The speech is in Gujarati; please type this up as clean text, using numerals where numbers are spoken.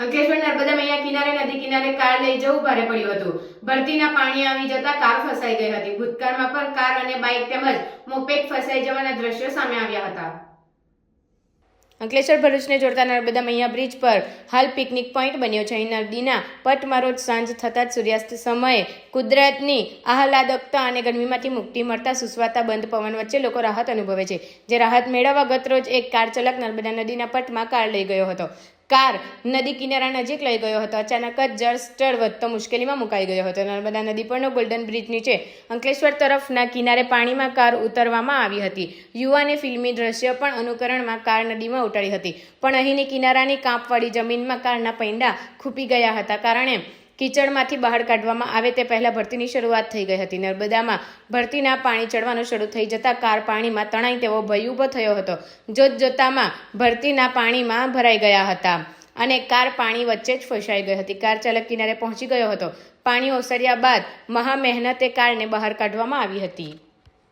અંકલેશ્વર નર્મદા મૈયા કિનારે નદી કિનારે કાર લઈ જવું ભારે પડ્યું હતું। ભરતીના પાણી આવી જતા કાર ફસાઈ ગઈ હતી। ભૂતકાળમાં પણ કાર અને બાઇક તેમજ મોપેડ ફસાઈ જવાના દ્રશ્યો સામે આવ્યા હતા। અંકલેશ્વર ભરૂચને જોડતા નર્મદા મૈયા બ્રિજ પર હાલ પિકનિક પોઈન્ટ બન્યો છે। અહીં નદીના પટમાં રોજ સાંજ થતાં જ સૂર્યાસ્ત સમયે કુદરતની આહલાદકતા અને ગરમીમાંથી મુક્તિ મળતા સુસવાતા બંધ પવન વચ્ચે લોકો રાહત અનુભવે છે। જે રાહત મેળવવા ગતરોજ એક કાર ચાલક નર્મદા નદીના પટમાં કાર લઈ ગયો હતો। કાર નદી કિનારા નજીક લઈ ગયો હતો। અચાનક જ જળસ્તર વધતો મુશ્કેલીમાં મુકાઈ ગયો હતો। નર્મદા નદી પરનો ગોલ્ડન બ્રિજ નીચે અંકલેશ્વર તરફના કિનારે પાણીમાં કાર ઉતારવામાં આવી હતી। યુવાને ફિલ્મી દ્રશ્ય પણ અનુકરણમાં કાર નદીમાં ઉતારી હતી, પણ અહીંની કિનારાની કાંપવાળી જમીનમાં કારના પૈંડા ખૂપી ગયા હતા, કારણે કીચડમાંથી બહાર કાઢવામાં આવે તે પહેલા ભરતીની શરૂઆત થઈ ગઈ હતી। નર્મદામાં ભરતીના પાણી ચડવાનું શરૂ થઈ જતાં કાર પાણીમાં તણાઈ તેવો ભય ઊભો થયો હતો। જોતજોતામાં ભરતીના પાણીમાં ભરાઈ ગયા હતા અને કાર પાણી વચ્ચે જ ફસાઈ ગઈ હતી। કાર ચાલક કિનારે પહોંચી ગયો હતો। પાણી ઓસર્યા બાદ મહા મહેનતે કારને બહાર કાઢવામાં આવી હતી।